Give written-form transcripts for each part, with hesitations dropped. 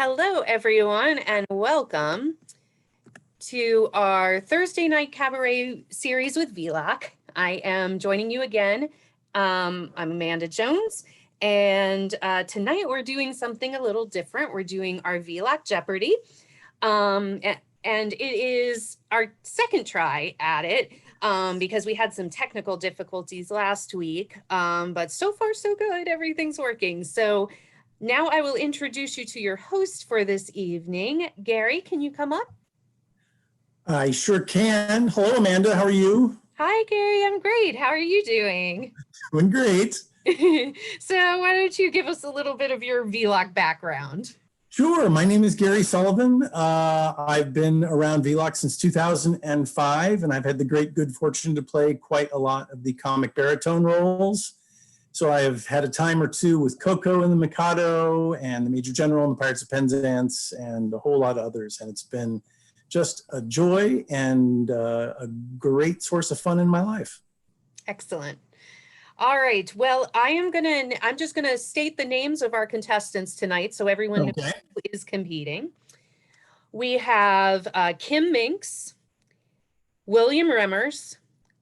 Hello, everyone, and welcome to our Thursday night cabaret series with VLOC. I am joining you again. I'm Amanda Jones, and tonight we're doing something a little different. We're doing our VLOC Jeopardy, and it is our second try at it because we had some technical difficulties last week, but so far so good. Everything's working. So now I will introduce you to your host for this evening. Gary, can you come up? I sure can. Hello, Amanda. How are you? Hi, Gary. I'm great. How are you doing? Doing great. So why don't you give us a little bit of your VLOC background? Sure. My name is Gary Sullivan. I've been around VLOC since 2005, and I've had the great good fortune to play quite a lot of the comic baritone roles. So I have had a time or two with Coco and the Mikado and the Major General and the Pirates of Penzance and a whole lot of others. And it's been just a joy and a great source of fun in my life. Excellent. All right. Well, I'm just gonna state the names of our contestants tonight so everyone knows who is competing. We have Kim Minks, William Remmers,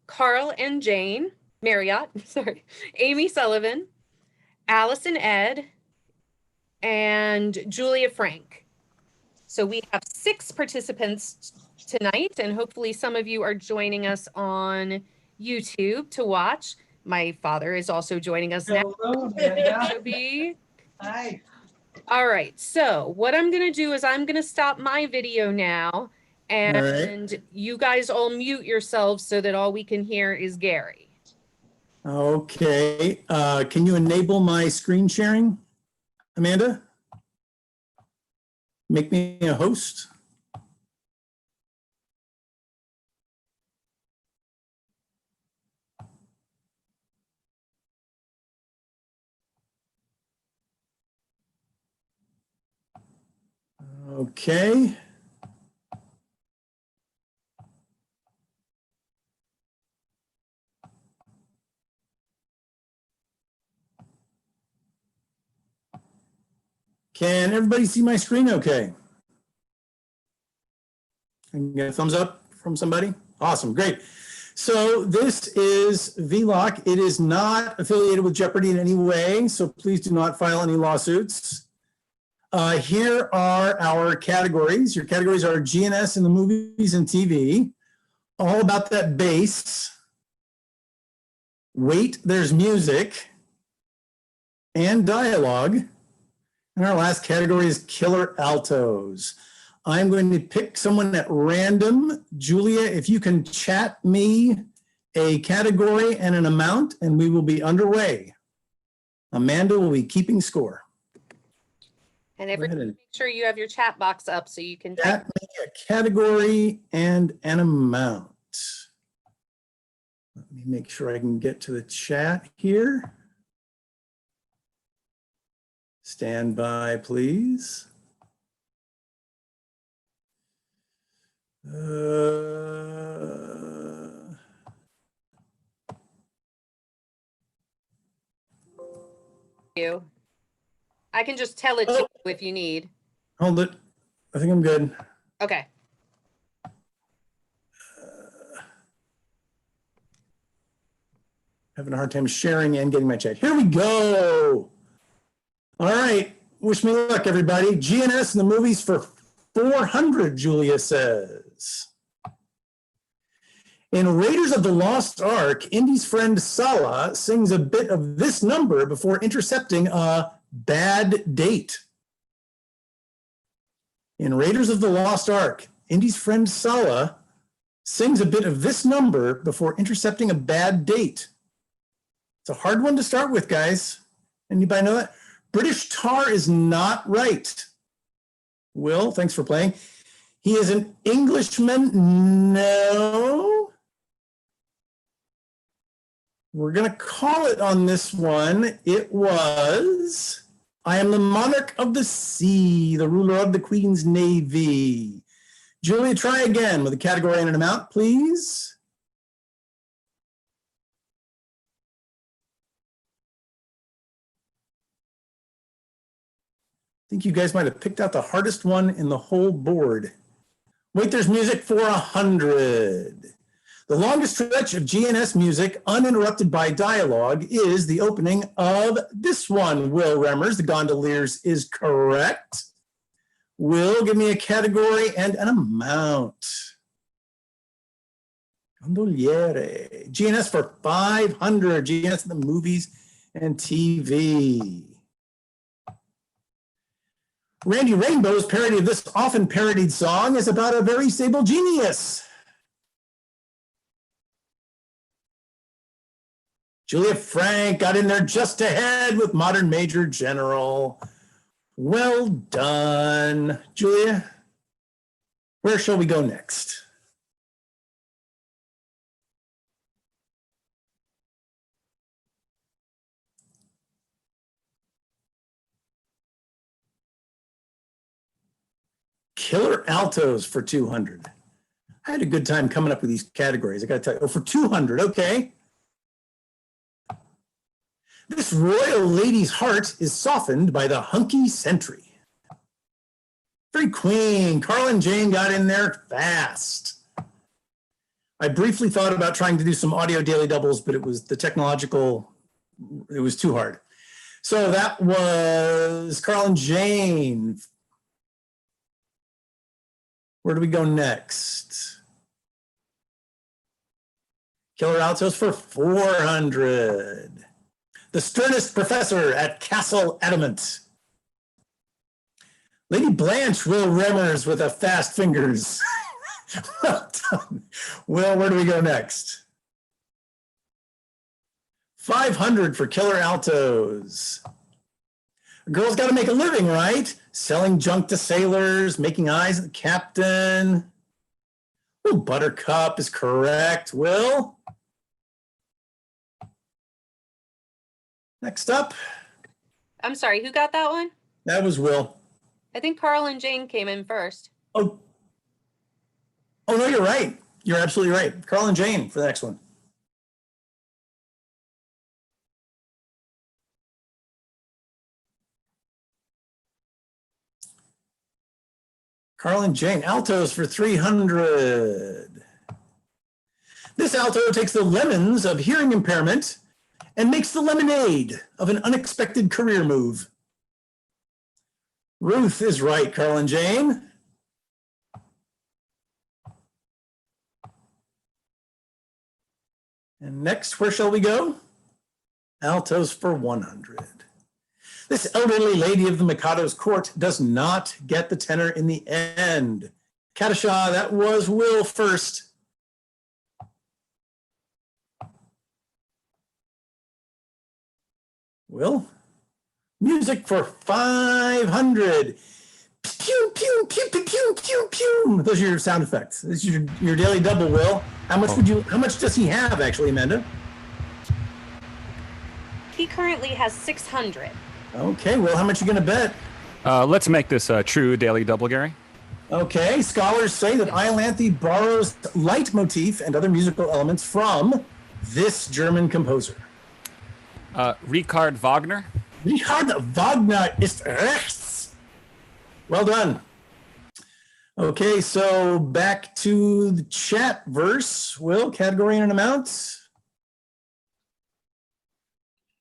Carl and Jane Marriott, sorry, Amy Sullivan, Allison Ed, and Julia Frank. So we have 6 participants tonight, and hopefully some of you are joining us on YouTube to watch. My father is also joining us now. Hi. All right, so what I'm gonna do is I'm gonna stop my video now, and you guys all mute yourselves so that all we can hear is Gary. Okay. Can you enable my screen sharing, Amanda? Make me a host. Okay. Can everybody see my screen okay? Can you get a thumbs up from somebody? Awesome, great. So this is VLOC. It is not affiliated with Jeopardy in any way, so please do not file any lawsuits. Here are our categories. Your categories are GNS in the movies and TV, all about that bass. Wait, there's music and dialogue. And our last category is killer altos. I'm going to pick someone at random. Julia, if you can chat me a category and an amount, and we will be underway. Amanda will be keeping score. And everybody make sure you have your chat box up so you can chat me a category and an amount. Let me make sure I can get to the chat here. Stand by, please. I can just tell it to you if you need. Hold it. I think I'm good. Okay. Having a hard time sharing and getting my chat. Here we go. All right. Wish me luck, everybody. GNS in the movies for 400, Julia says. In Raiders of the Lost Ark, Indy's friend Sala sings a bit of this number before intercepting a bad date. In Raiders of the Lost Ark, Indy's friend Sala sings a bit of this number before intercepting a bad date. It's a hard one to start with, guys. Anybody know that? British tar is not right. Will, thanks for playing. He is an Englishman. No. We're going to call it on this one. It was, I am the monarch of the sea, the ruler of the Queen's Navy. Julia, try again with a category and an amount, please. think you guys might have picked out the hardest one in the whole board. Wait, there's music for 100. The longest stretch of GNS music uninterrupted by dialogue is the opening of this one. Will Remmers, The Gondoliers, is correct. Will, give me a category and an amount. Gondoliere. GNS for 500. GNS in the movies and TV. Randy Rainbow's parody of this often parodied song is about a very stable genius. Julia Frank got in there just ahead with Modern Major General. Well done. Julia, where shall we go next? Killer altos for 200. I had a good time coming up with these categories. I got to tell you. Oh, for 200, okay. This royal lady's heart is softened by the hunky sentry. Very queen. Carl and Jane got in there fast. I briefly thought about trying to do some audio daily doubles, but it was it was too hard. So that was Carl and Jane. Where do we go next? Killer altos for 400. The sternest professor at Castle Adamant. Lady Blanche, Will Remmers with a fast fingers. Well done. Will, where do we go next? 500 for Killer altos. A girl's got to make a living, right? Selling junk to sailors, making eyes at the captain. Oh, Buttercup is correct. Will? Next up. I'm sorry, who got that one? That was Will. I think Carl and Jane came in first. Oh no, you're right. You're absolutely right. Carl and Jane for the next one. Carl and Jane, altos for 300. This alto takes the lemons of hearing impairment and makes the lemonade of an unexpected career move. Ruth is right, Carl and Jane. And next, where shall we go? Altos for 100. This elderly lady of the Mikado's court does not get the tenor in the end. Kadisha, that was Will first. Will? Music for 500. Pew, pew, pew, pew, pew, pew, pew. Those are your sound effects. This is your daily double, Will. How much does he have, actually, Amanda? He currently has 600. Okay, well, how much are you going to bet? Let's make this a true daily double, Gary. Okay, scholars say that Iolanthe borrows leitmotif and other musical elements from this German composer. Richard Wagner. Richard Wagner ist rechts. Well done. Okay, so back to the chat verse. Will, category and an amount?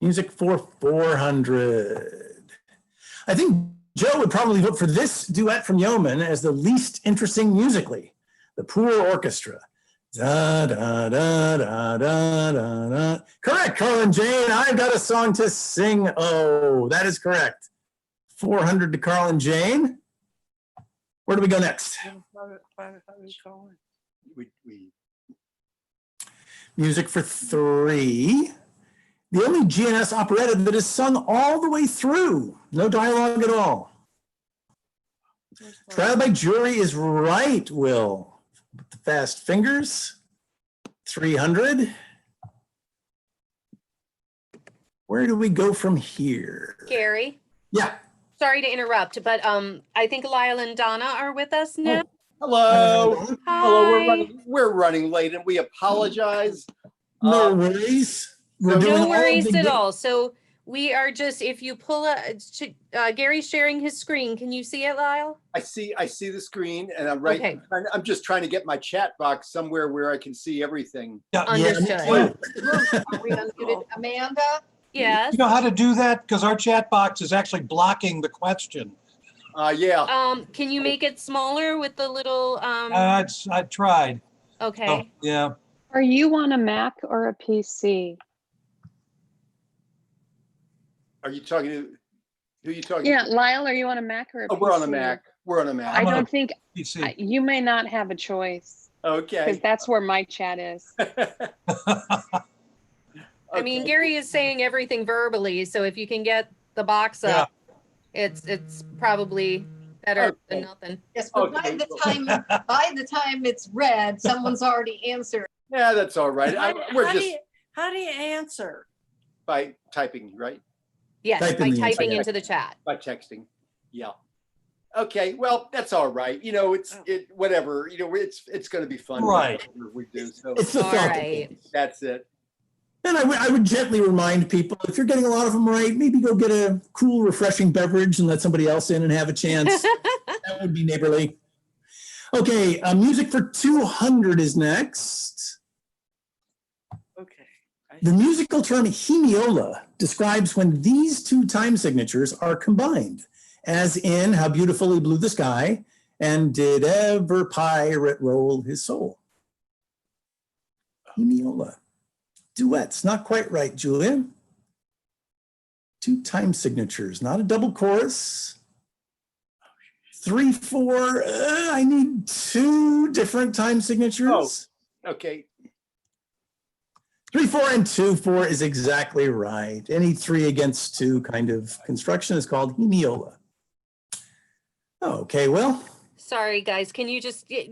Music for 400. I think Joe would probably vote for this duet from Yeoman as the least interesting musically. The Poor Orchestra. Da, da, da, da, da, da, da. Correct, Carl and Jane. I've got a song to sing. Oh, that is correct. 400 to Carl and Jane. Where do we go next? Music for 3. The only GNS operetta that is sung all the way through. No dialogue at all. Trial by Jury is right, Will. With the fast fingers. 300. Where do we go from here? Gary? Yeah. Sorry to interrupt, but I think Lyle and Donna are with us now. Hello. Hi. Hello. We're running late, and we apologize. No worries. No worries at all. So We are just, if you pull Gary's sharing his screen. Can you see it, Lyle? I see the screen, and I'm Okay. I'm just trying to get my chat box somewhere where I can see everything. Understood. Yeah. Are we unmuted? Amanda? Yes. You know how to do that? Because our chat box is actually blocking the question. Yeah. Can you make it smaller with the little, I tried. okay. Oh, yeah. Are you on a Mac or a PC? Are you talking to, who are you talking Yeah, to? Lyle, are you on a Mac or a Oh, PC? we're on a Mac. We're on a Mac. I I'm on a don't think, PC. you may not have a choice because Okay. that's where my chat is. I mean, Okay. Gary is saying everything verbally, so if you can get the box up, it's probably better than Okay. nothing. Yes, but Okay. by the time it's read, someone's already answered. Yeah, that's all right. We're just How do you answer? by typing, right? Yes, Type in by the answer. typing into the chat. By texting. Yeah. Okay. Well, that's all right. You know, whatever. You know, it's going to be fun. Right. whatever we do. So It's the All thought. right. that's it. And I would gently remind people, if you're getting a lot of them right, maybe go get a cool, refreshing beverage and let somebody else in and have a chance. That would be neighborly. Okay, music for 200 is next. Okay. The musical term hemiola describes when these two time signatures are combined, as in How Beautifully Blue the Sky and Did Ever Pirate Roll His Soul. Hemiola. Duets, not quite right, Julia. Two time signatures, not a double chorus. 3, 4, I need 2 different time signatures. Okay. 3, 4, and 2, 4 is exactly right. Any 3 against 2 kind of construction is called hemiola. Okay, well, Sorry, guys. Can you just, I'm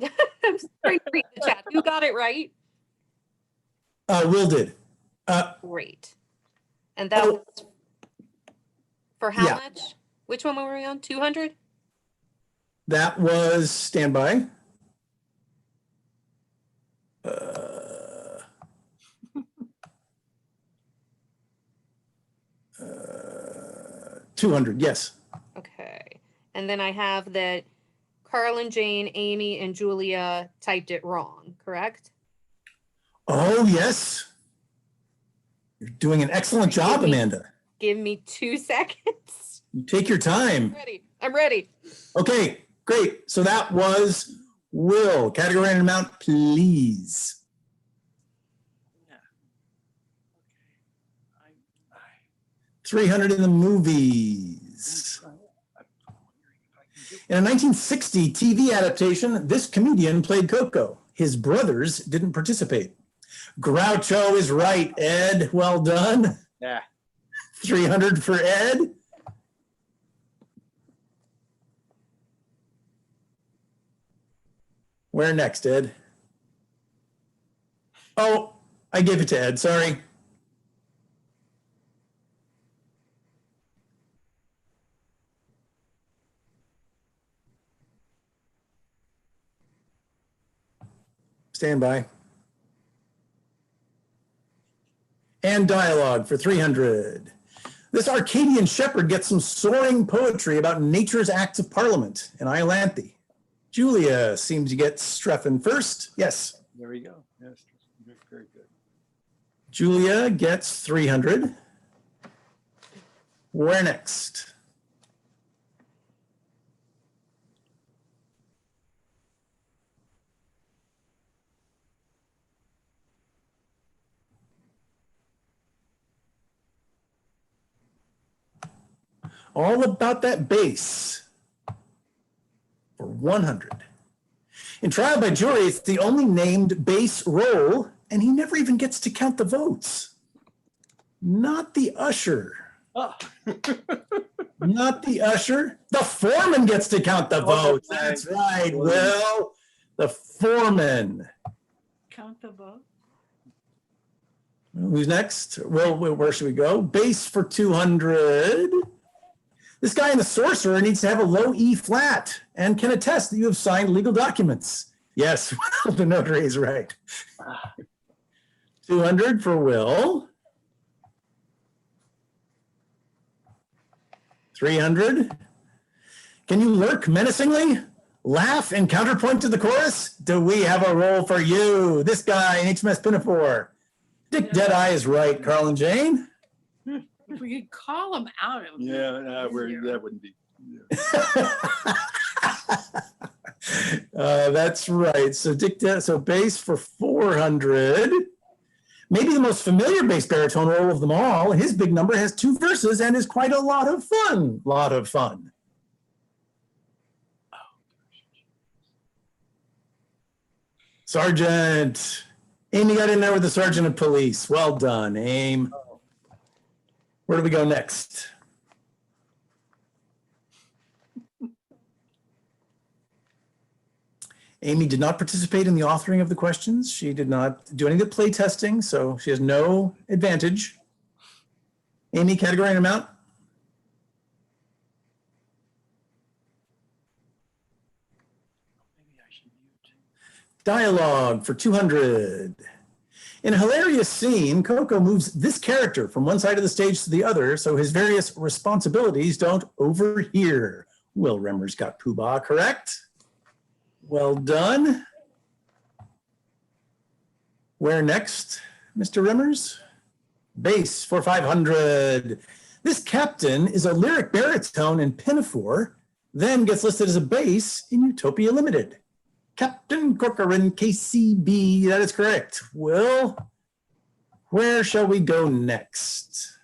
trying to read the chat. Who got it right? Will did. Great. And that Oh. was for how Yeah. much? Which one were we on? 200? That was standby. 200, yes. Okay. And then I have that Carl and Jane, Amy, and Julia typed it wrong, correct? Oh, yes. You're doing an excellent job, Give me- Amanda. Give me 2 seconds. You take your time. I'm ready. Okay, great. So that was Will. Category and amount, please. Yeah. Okay. 300 in the movies. In a 1960 TV adaptation, this comedian played Coco. His brothers didn't participate. Groucho is right, Ed. Well done. Yeah. 300 for Ed. Where next, Ed? Oh, I gave it to Ed, sorry. Stand by. And dialogue for 300. This Arcadian shepherd gets some soaring poetry about nature's acts of parliament in Iolanthe. Julia seems to get Streffen first. Yes. There we go. Yes. Very good. Julia gets 300. Where next? All about that bass for 100. In trial by jury, it's the only named bass roll, and he never even gets to count the votes. Not the usher. Oh. Not the usher. The foreman gets to count the votes. That's right, Will. The foreman. Count the vote. Who's next? Well, where should we go? Bass for 200. This guy in The Sorcerer needs to have a low E flat and can attest that you have signed legal documents. Yes, Will, the notary is right. 200 for Will. 300. Can you lurk menacingly? Laugh and counterpoint to the chorus? Do we have a role for you? This guy in HMS Pinafore. Dick Deadeye is right, Carl and Jane. If we could call them out. It would be easier. that wouldn't be. That's right. So bass for 400. Maybe the most familiar bass baritone role of them all. His big number has 2 verses and is quite a lot of fun. Lot of fun. Sergeant. Amy got in there with the sergeant of police. Well done, Aim. Where do we go next? Amy did not participate in the authoring of the questions. She did not do any of the play testing, so she has no advantage. Amy, category and amount? Dialogue for 200. In a hilarious scene, Coco moves this character from one side of the stage to the other so his various responsibilities don't overhear. Will Remmers got Pooh-Bah correct. Well done. Where next, Mr. Remmers? Bass for 500. This captain is a lyric baritone in Pinafore, then gets listed as a bass in Utopia Limited. Captain Corcoran, KCB, that is correct. Will, where shall we go next?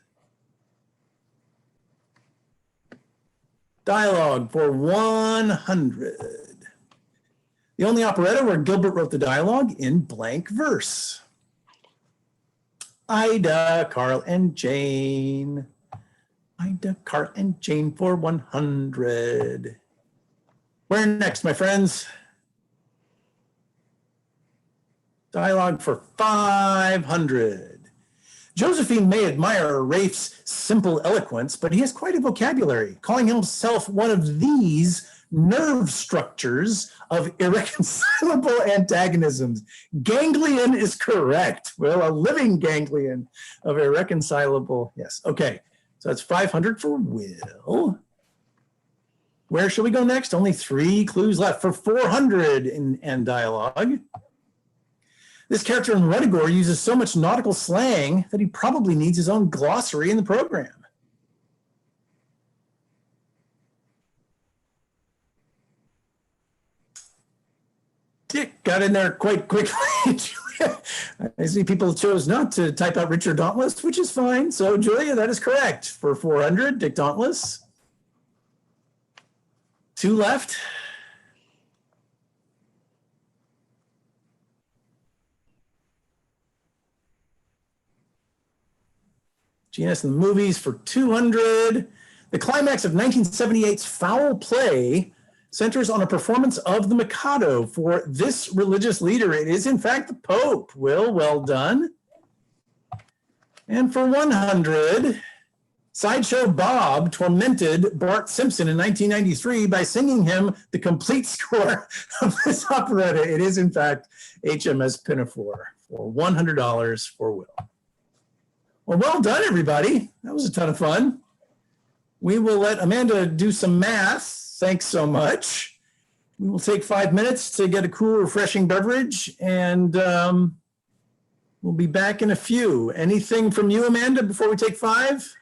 Dialogue for 100. The only operetta where Gilbert wrote the dialogue in blank verse. Ida, Carl, and Jane. Ida, Carl, and Jane for 100. Where next, my friends? Dialogue for 500. Josephine may admire Rafe's simple eloquence, but he has quite a vocabulary, calling himself one of these nerve structures of irreconcilable antagonisms. Ganglion is correct. Well, a living ganglion of irreconcilable. Yes. Okay. So that's 500 for Will. Where shall we go next? Only 3 clues left for 400 in dialogue. This character in Renegor uses so much nautical slang that he probably needs his own glossary in the program. Dick got in there quite quickly. I see people chose not to type out Richard Dauntless, which is fine. So Julia, that is correct for 400, Dick Dauntless. 2 left. GNS in the movies for 200. The climax of 1978's Foul Play centers on a performance of the Mikado for this religious leader. It is, in fact, the Pope. Will, well done. And for 100, Sideshow Bob tormented Bart Simpson in 1993 by singing him the complete score of this operetta. It is, in fact, HMS Pinafore for $100 for Will. Well done, everybody. That was a ton of fun. We will let Amanda do some math. Thanks so much. We will take 5 minutes to get a cool, refreshing beverage, and we'll be back in a few. Anything from you, Amanda, before we take 5?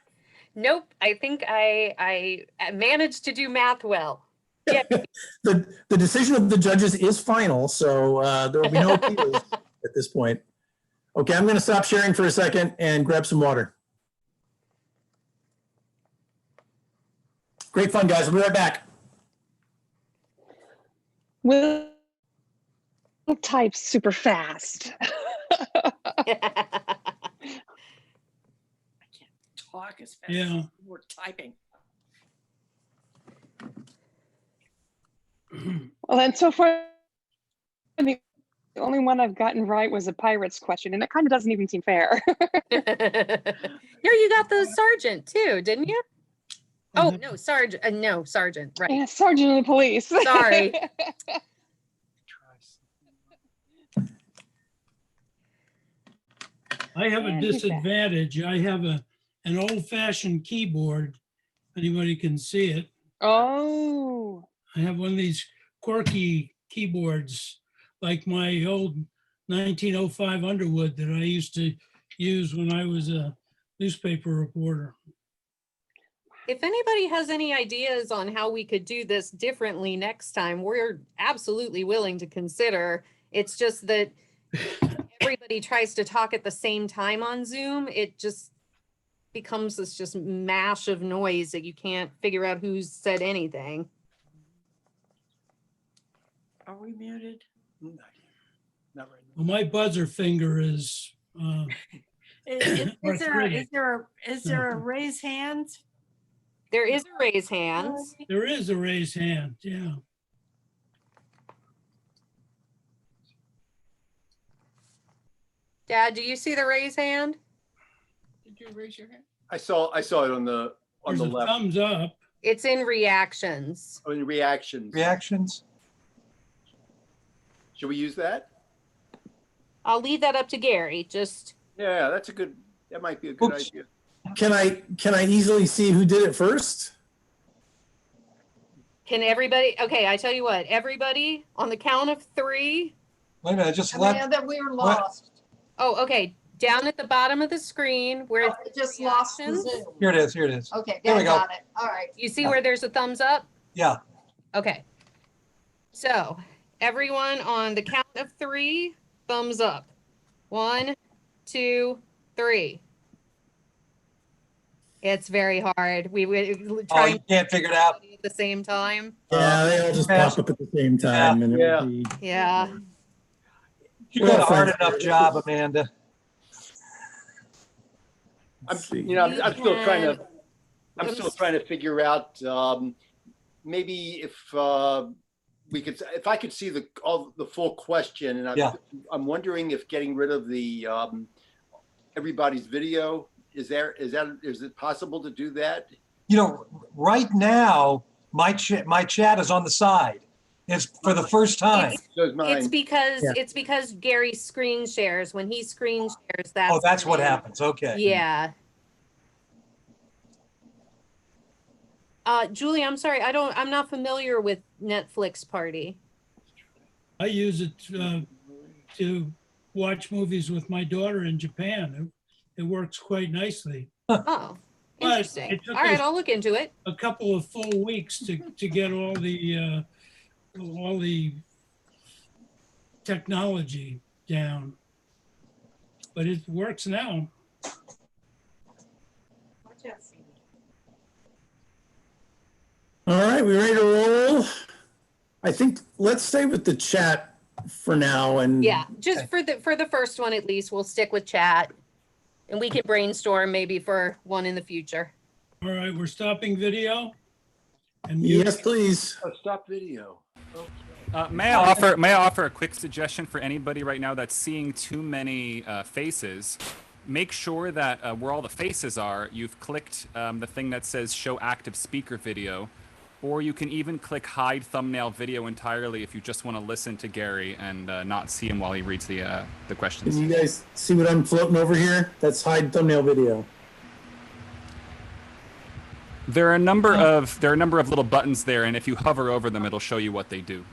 Nope. I think I managed to do math well. Yeah. The decision of the judges is final, so there will be no appeals at this point. Okay, I'm going to stop sharing for a second and grab some water. Great fun, guys. I'll be right back. Will types super fast. I can't talk as fast as we're typing. Well, and so far, the only one I've gotten right was a pirates question, and it kind of doesn't even seem fair. No, you got the sergeant too, didn't you? Oh, no, sergeant. No, sergeant. Right. Yeah, sergeant of the police. Sorry. I have a And he's back. disadvantage. I have an old-fashioned keyboard, Anybody can see it. Oh, I have one of these quirky keyboards, like my old 1905 Underwood that I used to use when I was a newspaper reporter. If anybody has any ideas on how we could do this differently next time, we're absolutely willing to consider. It's just that everybody tries to talk at the same time on Zoom. It just becomes this just mash of noise that you can't figure out who's said anything. Are we muted? Not right now. Well, my buzzer finger is Is Arthritic. there a raise hand? There is a raise hands. there is a raised hand. Yeah. Dad, do you see the raise hand? Did you raise your hand? I saw it on the There's a left. thumbs up. It's in reactions. Oh, in reactions. Reactions? Should we use that? I'll leave that up to Gary. Just Yeah, that might be a good Oops. idea. Can I easily see who did it first? can everybody, okay, I tell you what, everybody on the count of 3. Wait a minute, I just let, Amanda, we were lost. Oh, okay. Down at the bottom of the screen where Oh, it just lost the reactions. Zoom. here it is, here it is. Okay, There we go. got it. All right. You see where there's a thumbs up? Yeah, Okay. So everyone on the count of 3, thumbs up. 1, 2, 3. It's very hard. We would oh, try you can't figure it out. at the same time. Yeah, they all just pop up at the same time. And it Yeah. would be, Yeah. You did a Well, hard thanks. enough job, Amanda. I'm let's see. I'm still trying to. I'm I'm still s- trying to figure out maybe if if I could see the full question, and Yeah. I'm wondering if getting rid of the everybody's video is it possible to do that? You know, right now, my chat is on the side. It's for the first time. Shows mine. It's because Gary screen shares. When he screen shares, that's Oh, that's what when- happens. Okay. Yeah. Julie, I'm sorry. I'm not familiar with Netflix Party. I use it to watch movies with my daughter in Japan. It works quite nicely. Oh, But interesting. it took All right, us- I'll look into it. A couple of full weeks to get all the technology down. But it works now. All right, we ready to roll? I think let's stay with the chat for now. And Yeah, just for the first one at least, we'll stick with chat. And we can brainstorm maybe for one in the future. All right, we're stopping video. And mute. yes, please. Oh, stop video. May I offer a quick suggestion for anybody right now that's seeing too many faces? Make sure that where all the faces are, you've clicked the thing that says show active speaker video, or you can even click hide thumbnail video entirely if you just want to listen to Gary and not see him while he reads the questions. Can you guys see what I'm floating over here? That's hide thumbnail video. There are a number of little buttons there, and if you hover over them, it'll show you what they do.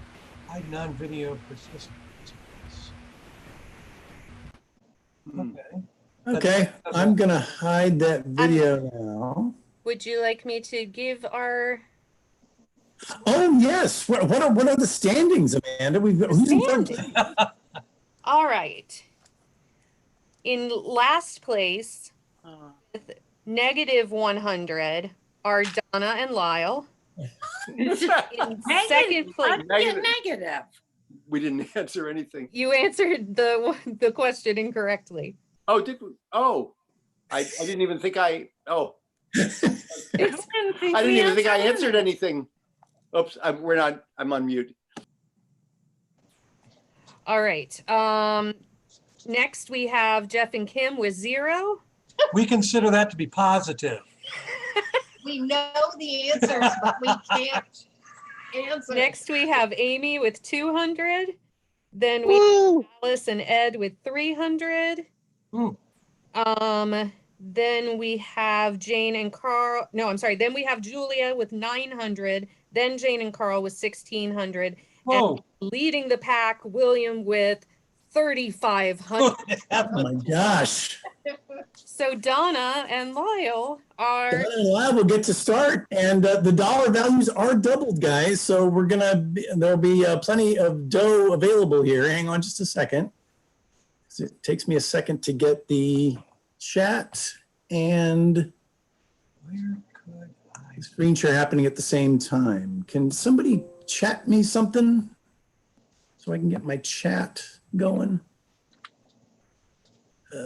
Hide non-video participants. Okay. Okay, I'm gonna hide that video now. Would you like me to give our Oh yes, what are the standings, Amanda? Who's in front? standing? All right. In last place, with -100 are Donna and Lyle. In second place, Negative. We didn't answer anything. you answered the question incorrectly. Oh, did we? Oh, I didn't even think I. Oh, I didn't even think I answered anything. Oops, I'm on mute. All right. Next we have Jeff and Kim with 0. We consider that to be positive. We know the answers, but we can't answer. Next we have Amy with 200. Then we have Woo! Alice and Ed with 300. Hmm. Then we have Jane and Carl. No, I'm sorry. Then we have Julia with 900. Then Jane and Carl with 1,600. Whoa. And leading the pack, William with 3,500. Oh my gosh. So Donna and Lyle are. Donna and Lyle will get to start, and the dollar values are doubled, guys. So there'll be plenty of dough available here. Hang on just a second. It takes me a second to get the chat and Where could I? screen share happening at the same time. Can somebody chat me something so I can get my chat going? Hang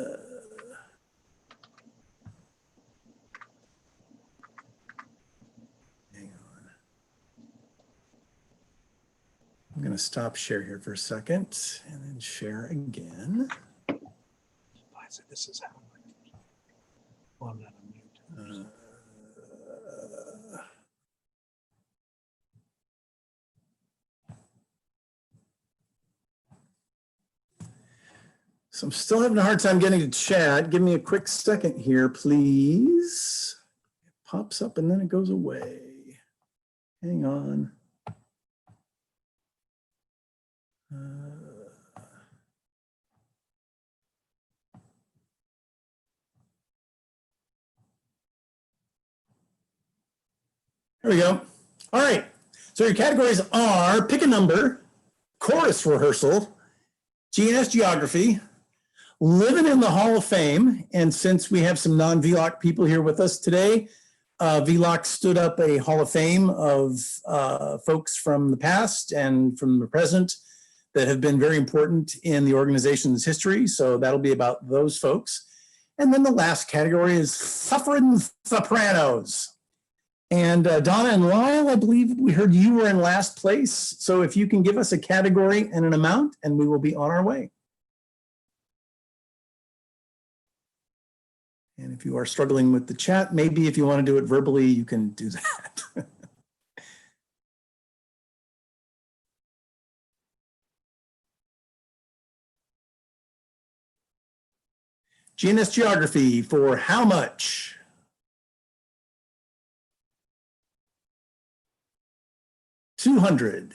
on. I'm going to stop share here for a second and then share again. So this is how. Well, I'm not on mute. So I'm still having a hard time getting to chat. Give me a quick second here, please. It pops up and then it goes away. Hang on. There we go. All right. So your categories are pick a number, chorus rehearsal, GNS geography, living in the Hall of Fame. And since we have some non-VLOC people here with us today, VLOC stood up a Hall of Fame of folks from the past and from the present that have been very important in the organization's history. So that'll be about those folks. And then the last category is suffering sopranos. And Donna and Lyle, I believe we heard you were in last place. So if you can give us a category and an amount, and we will be on our way. And if you are struggling with the chat, maybe if you want to do it verbally, you can do that. GNS geography for how much? $200.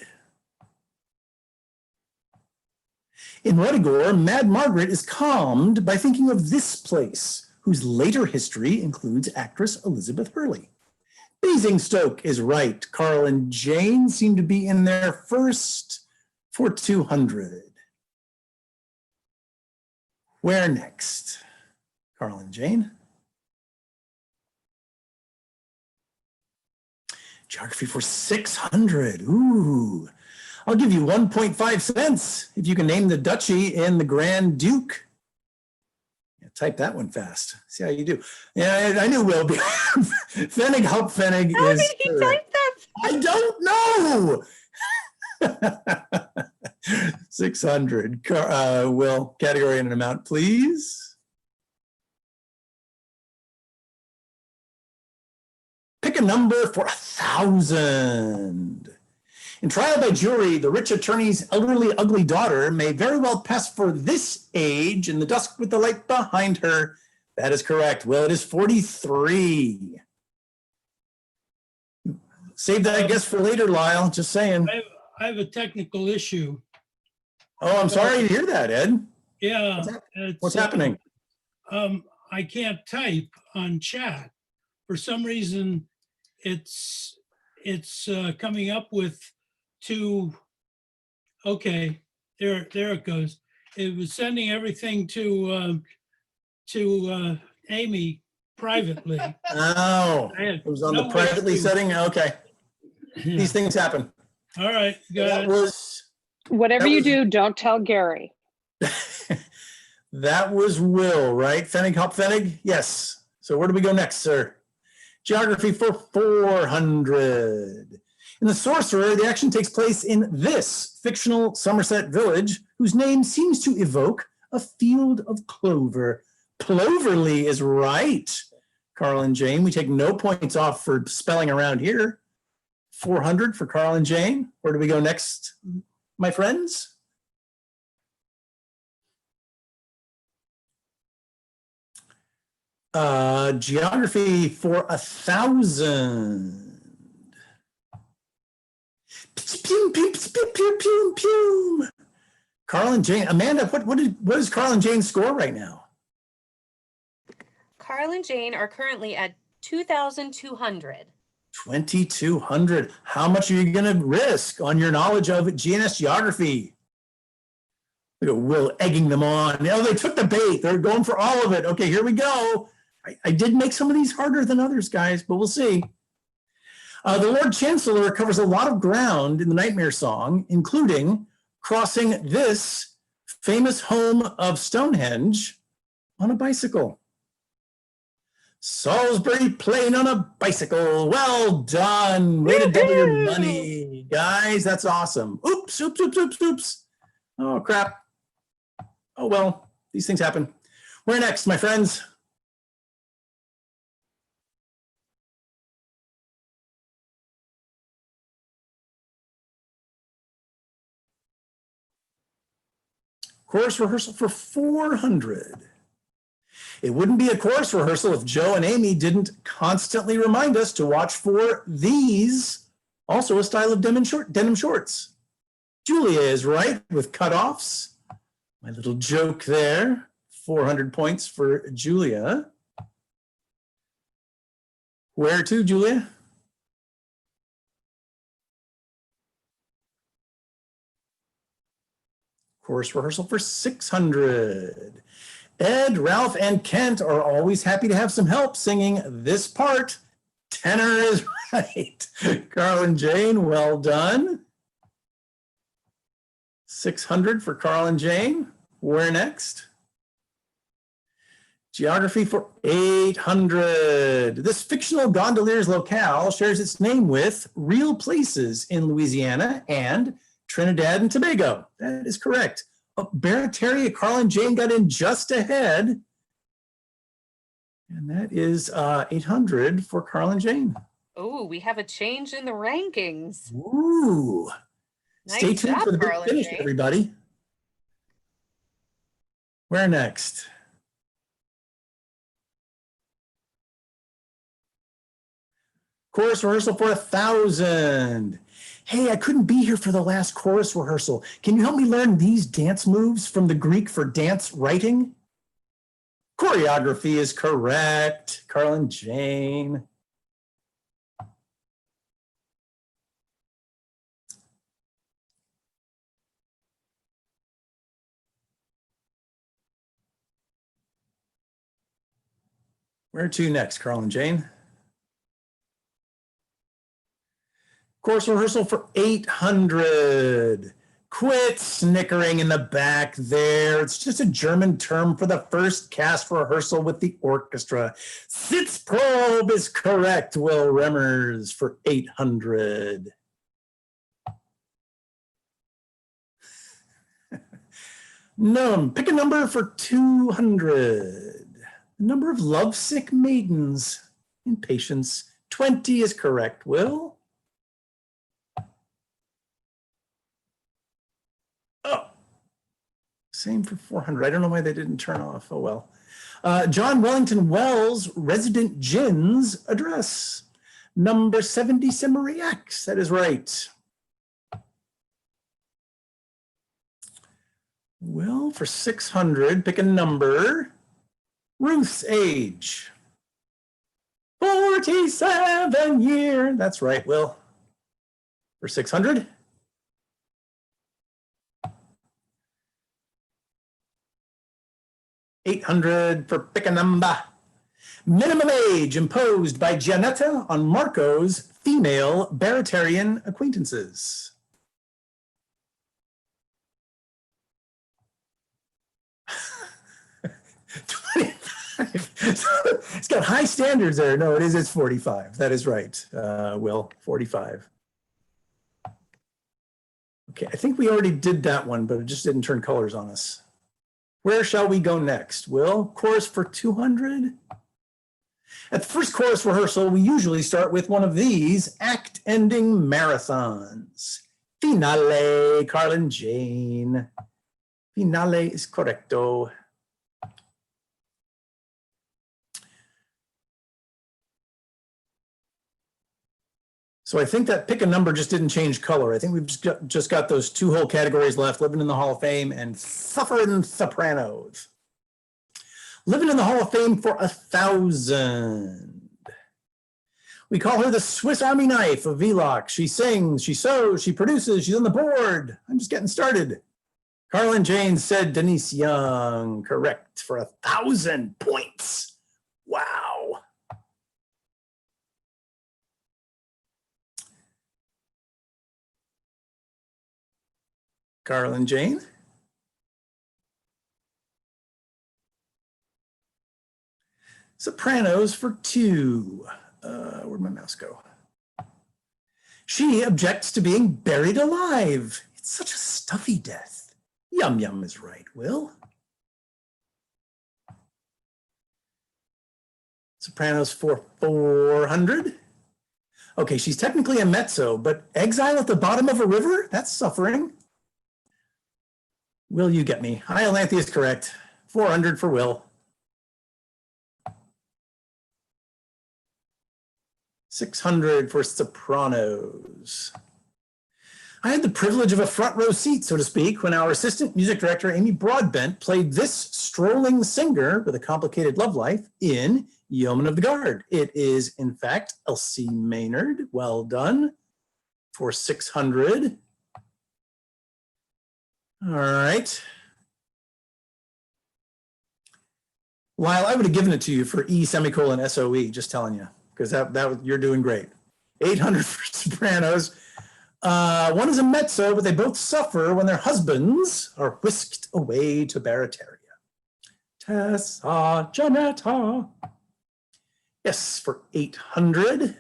In Ruddigore, Mad Margaret is calmed by thinking of this place, whose later history includes actress Elizabeth Hurley. Basingstoke is right. Carl and Jane seem to be in there first for 200. Where next? Carl and Jane. Geography for 600. Ooh. I'll give you 1.5 cents if you can name the duchy in the Grand Duke. Yeah, type that one fast. See how you do. Yeah, I knew Will be. Fennig Help Fennig How is. did he type that? I don't know. 600. Will, category and an amount, please. Pick a number for 1,000. In trial by jury, the rich attorney's elderly, ugly daughter may very well pass for this age in the dusk with the light behind her. That is correct. Well, it is 43. Save that guess for later, Lyle. Just saying. I have a technical issue. Oh, I'm sorry to hear that, Ed. Yeah. What's happening? I can't type on chat. For some reason, it's coming up with two. Okay, there it goes. It was sending everything to Amy privately. Oh, it was on the privately setting. Okay, Yeah. these things happen. All right, That good. was Whatever you do, don't tell Gary. that was Will, right? Fennig Hop Fennig? Yes. So where do we go next, sir? Geography for 400. In The Sorcerer, the action takes place in this fictional Somerset village, whose name seems to evoke a field of clover. Ploverly is right. Carl and Jane, we take no points off for spelling around here. 400 for Carl and Jane. Where do we go next, my friends? Geography for 1,000. Pew, pew, pew, pew, pew, pew. Carl and Jane. Amanda, what is Carl and Jane's score right now? Carl and Jane are currently at 2,200. 2,200. How much are you going to risk on your knowledge of GNS geography? Look at Will egging them on. You know, they took the bait. They're going for all of it. Okay, here we go. I did make some of these harder than others, guys, but we'll see. The Lord Chancellor covers a lot of ground in the Nightmare Song, including crossing this famous home of Stonehenge on a bicycle. Salisbury Plain on a bicycle. Well done. Way to double your money, guys. That's awesome. Oops, oops, oops, oops, oops. Oh, crap. Oh, well, these things happen. Where next, my friends? Chorus rehearsal for 400. It wouldn't be a chorus rehearsal if Joe and Amy didn't constantly remind us to watch for these, also a style of denim shorts. Julia is right with cutoffs. My little joke there. 400 points for Julia. Where to, Julia? Chorus rehearsal for 600. Ed, Ralph, and Kent are always happy to have some help singing this part. Tenor is right. Carl and Jane, well done. 600 for Carl and Jane. Where next? Geography for 800. This fictional gondolier's locale shares its name with real places in Louisiana and Trinidad and Tobago. That is correct. Oh, Barataria, Carl and Jane got in just ahead. And that is 800 for Carl and Jane. Oh, we have a change in the rankings. Ooh. Nice Stay tuned job, for the big Carl and finish, Jane. everybody. Where next? Chorus rehearsal for 1,000. Hey, I couldn't be here for the last chorus rehearsal. Can you help me learn these dance moves from the Greek for dance writing? Choreography is correct. Carl and Jane. Where to next, Carl and Jane? Chorus rehearsal for 800. Quit snickering in the back there. It's just a German term for the first cast rehearsal with the orchestra. Sitzprobe is correct, Will Remmers, for 800. No, pick a number for 200. The number of lovesick maidens in patience. 20 is correct, Will. Oh, same for 400. I don't know why they didn't turn off. Oh, well. John Wellington Wells, Resident Gin's address. Number 70, Semiriax. That is right. Well, for 600, pick a number. Ruth's age. 47 years. That's right, Will. For 600. $800 for pick a number. Minimum age imposed by Giannetta on Marco's female Baratarian acquaintances. It's got high standards there. No, it's 45. That is right, Will, 45. Okay, I think we already did that one, but it just didn't turn colors on us. Where shall we go next? Will, chorus for 200? At the first chorus rehearsal, we usually start with one of these act-ending marathons. Finale, Carl and Jane. Finale is correcto. So I think that pick a number just didn't change color. I think we've just got those two whole categories left, Living in the Hall of Fame and Suffering Sopranos. Living in the Hall of Fame for 1,000. We call her the Swiss Army knife of VLOC. She sings, she sews, she produces, she's on the board. I'm just getting started. Carlin Jane said Denise Young, correct, for 1,000 points. Wow. Carlin Jane. Sopranos for 2. Where'd my mouse go? She objects to being buried alive. It's such a stuffy death. Yum Yum is right, Will. Sopranos for 400. Okay, she's technically a mezzo, but exile at the bottom of a river? That's suffering. Will, you get me. Iolanthe is correct. 400 for Will. 600 for Sopranos. I had the privilege of a front row seat, so to speak, when our assistant music director, Amy Broadbent, played this strolling singer with a complicated love life in Yeoman of the Guard. It is, in fact, Elsie Maynard. Well done. For 600. All right. Lyle, I would have given it to you for E semicolon SOE, just telling you, because you're doing great. 800 for Sopranos. One is a mezzo, but they both suffer when their husbands are whisked away to Barataria. Tessa Janetta. Yes, for 800.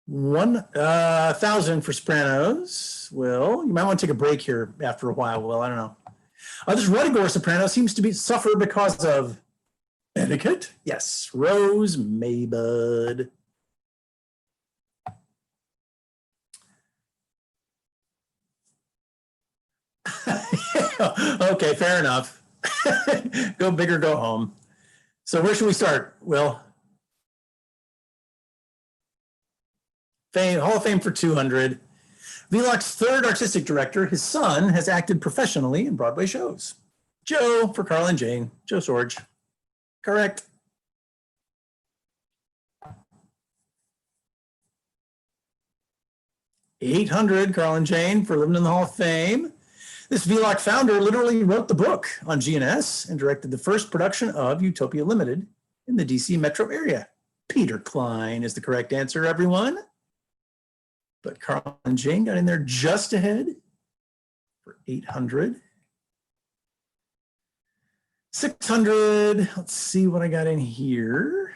1,000 for Sopranos. Will, you might want to take a break here after a while, Will, I don't know. This Ruddigore soprano seems to suffer because of etiquette. Yes, Rose Maybud. Okay, fair enough. Go big or go home. So where should we start, Will? Hall of Fame for 200. VLOC's third artistic director, his son, has acted professionally in Broadway shows. Joe for Carl and Jane. Joe Sorge. Correct. $800, Carl and Jane for Living in the Hall of Fame. This VLOC founder literally wrote the book on GNS and directed the first production of Utopia Limited in the DC metro area. Peter Klein is the correct answer, everyone. But Carl and Jane got in there just ahead for 800. 600, let's see what I got in here.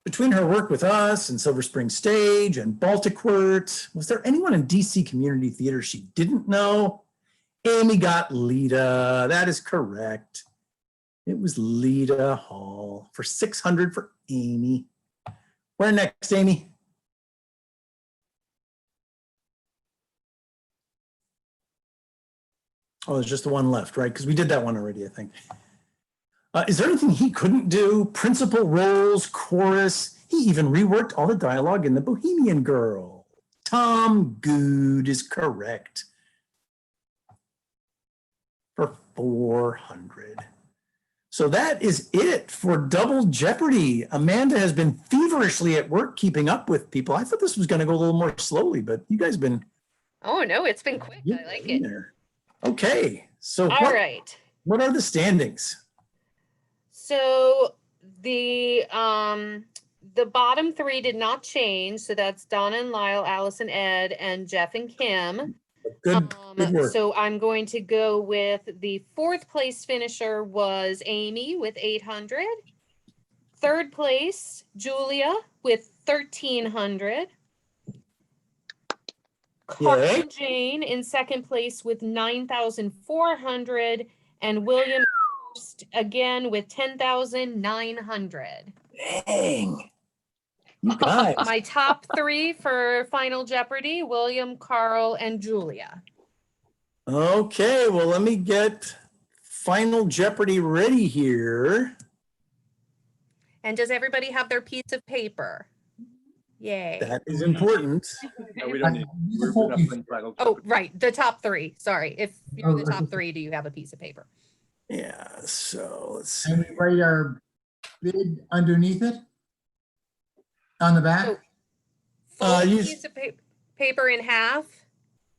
Between her work with us and Silver Spring Stage and Balticwort, was there anyone in DC Community Theater she didn't know? Amy got Lita, that is correct. It was Lita Hall for 600 for Amy. Where next, Amy? Oh, there's just the one left, right? Because we did that one already, I think. Is there anything he couldn't do? Principal roles, chorus. He even reworked all the dialogue in The Bohemian Girl. Tom Good is correct. For 400. So that is it for Double Jeopardy. Amanda has been feverishly at work keeping up with people. I thought this was going to go a little more slowly, but you guys have been. Oh, no, it's been quick. I like it. There. Okay, so all right. What are the standings? So the bottom three did not change. So that's Donna and Lyle, Alice and Ed, and Jeff and Kim. Good work. So I'm going to go with the fourth place finisher was Amy with 800. Third place, Julia with 1,300. Carl and Jane in second place with 9,400, and William again with 10,900. Dang. You guys. My top three for Final Jeopardy: William, Carl, and Julia. Okay, well, let me get Final Jeopardy ready here. And does everybody have their piece of paper? Yay. That is important. No, we don't need. We're not playing Final Oh, Jeopardy. right, the top three. Sorry. If you're the top three, do you have a piece of paper? Yeah, so let's see. And we write our bid underneath it? On the back? So, fold use- piece of paper in half,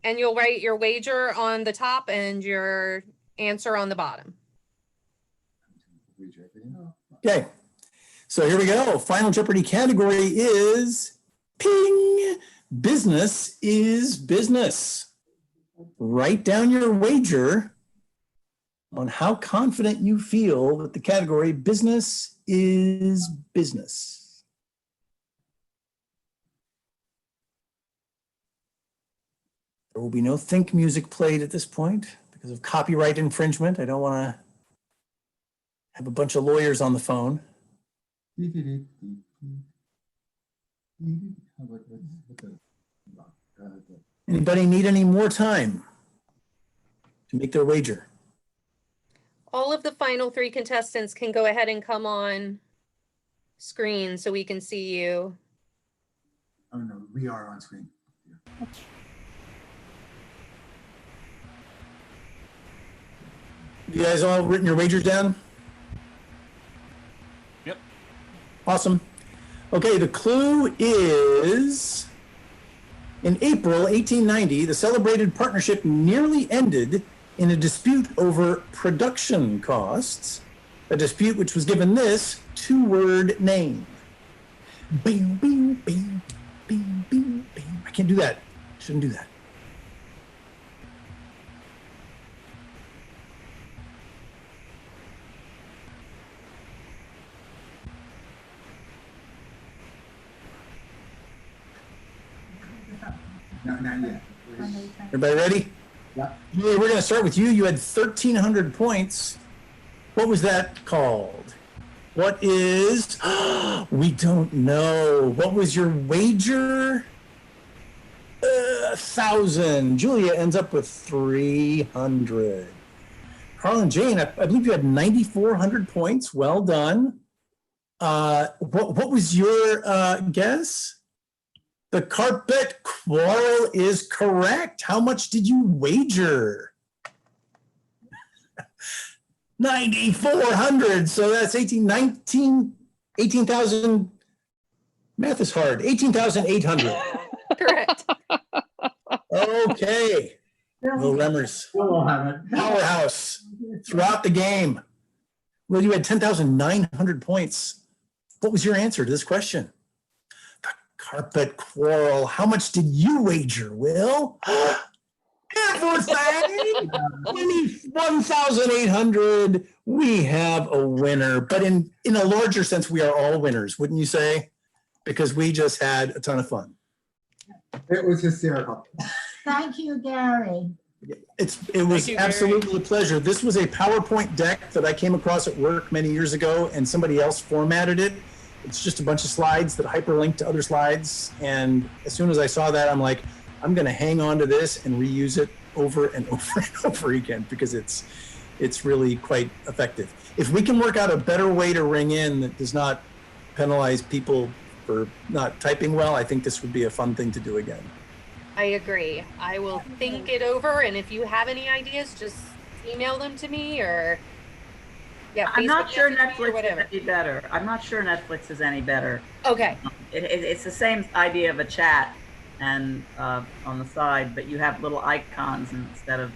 and you'll write your wager on the top and your answer on the bottom. Okay, so here we go. Final Jeopardy category is ping. Business is business. Write down your wager on how confident you feel that the category business is business. There will be no think music played at this point because of copyright infringement. I don't want to have a bunch of lawyers on the phone. Anybody need any more time to make their wager? All of the final three contestants can go ahead and come on screen so we can see you. Oh, no, we are on screen. You guys all written your wagers down? Yep. Awesome. Okay, the clue is in April 1890, the celebrated partnership nearly ended in a dispute over production costs, a dispute which was given this two-word name. Bing, bing, bing, bing, bing, bing. I can't do that. Shouldn't do that. Not yet. Everybody ready? Yeah. Julia, we're going to start with you. You had 1,300 points. What was that called? What is, we don't know. What was your wager? 1,000. Julia ends up with 300. Carl and Jane, I believe you had 9,400 points. Well done. What was your guess? The carpet quarrel is correct. How much did you wager? 9,400. So that's 18,000. Math is hard. 18,800. Correct. Okay. Will Remmers, We'll have it. powerhouse throughout the game. Well, you had 10,900 points. What was your answer to this question? The carpet quarrel. How much did you wager, Will? Everything. 1,800. We have a winner. But in a larger sense, we are all winners, wouldn't you say? Because we just had a ton of fun. It was hysterical. Thank you, Gary. It was you, Gary. absolutely a pleasure. This was a PowerPoint deck that I came across at work many years ago, and somebody else formatted it. It's just a bunch of slides that hyperlink to other slides. And as soon as I saw that, I'm like, I'm going to hang on to this and reuse it over and over and over again because it's really quite effective. If we can work out a better way to ring in that does not penalize people for not typing well, I think this would be a fun thing to do again. I agree. I will think it over, and if you have any ideas, just email them to me or I'm not Facebook sure message me or Netflix is whatever. any better. I'm not sure Netflix is any better. Okay. It's the same idea of a chat and on the side, but you have little icons instead of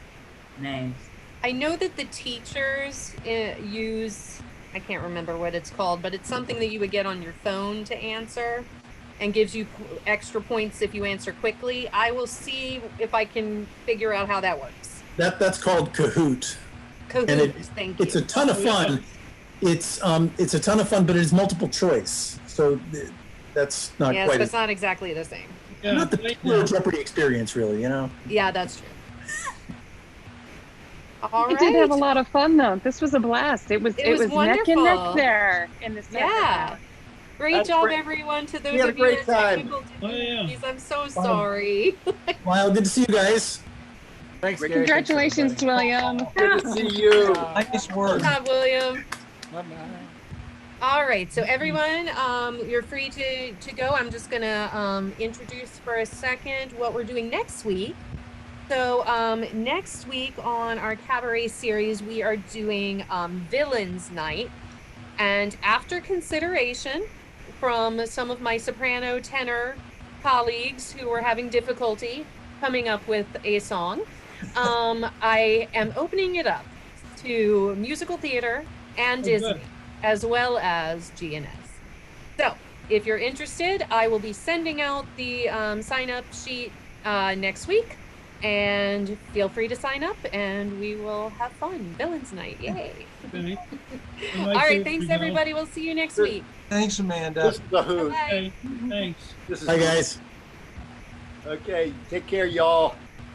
names. I know that the teachers use, I can't remember what it's called, but it's something that you would get on your phone to answer and gives you extra points if you answer quickly. I will see if I can figure out how that works. That's called Kahoot. Kahoot, And thank you. it's a ton of fun. It's a ton of fun, but it is multiple choice. So that's not Yeah, quite so it's not exactly the same. Yeah, not the right pure now. Jeopardy experience, really, you know? Yeah, that's true. All We right. did have a lot of fun though. This was a blast. It was neck and wonderful. neck there in this second Yeah. round. Great That's job, great. everyone. To those We had a of you great with time. technical Oh, yeah. difficulties, I'm so sorry. Well, good to see you guys. Thanks, Gary. Congratulations, Thanks, everybody. William. Good to see you. Nice Good work. job, William. Bye-bye. All right, so everyone, you're free to go. I'm just gonna introduce for a second what we're doing next week. So next week on our cabaret series, we are doing Villains Night. And after consideration from some of my soprano tenor colleagues who were having difficulty coming up with a song, I am opening it up to musical theater and Disney, as well as GNS. So if you're interested, I will be sending out the sign-up sheet next week, and feel free to sign up, and we will have fun. Villains Night, yay! Okay. All right, thanks everybody. We'll see you next week. Thanks, Amanda. This is the Who. Bye. Okay, thanks. This is Hi, guys. Okay, take care, y'all.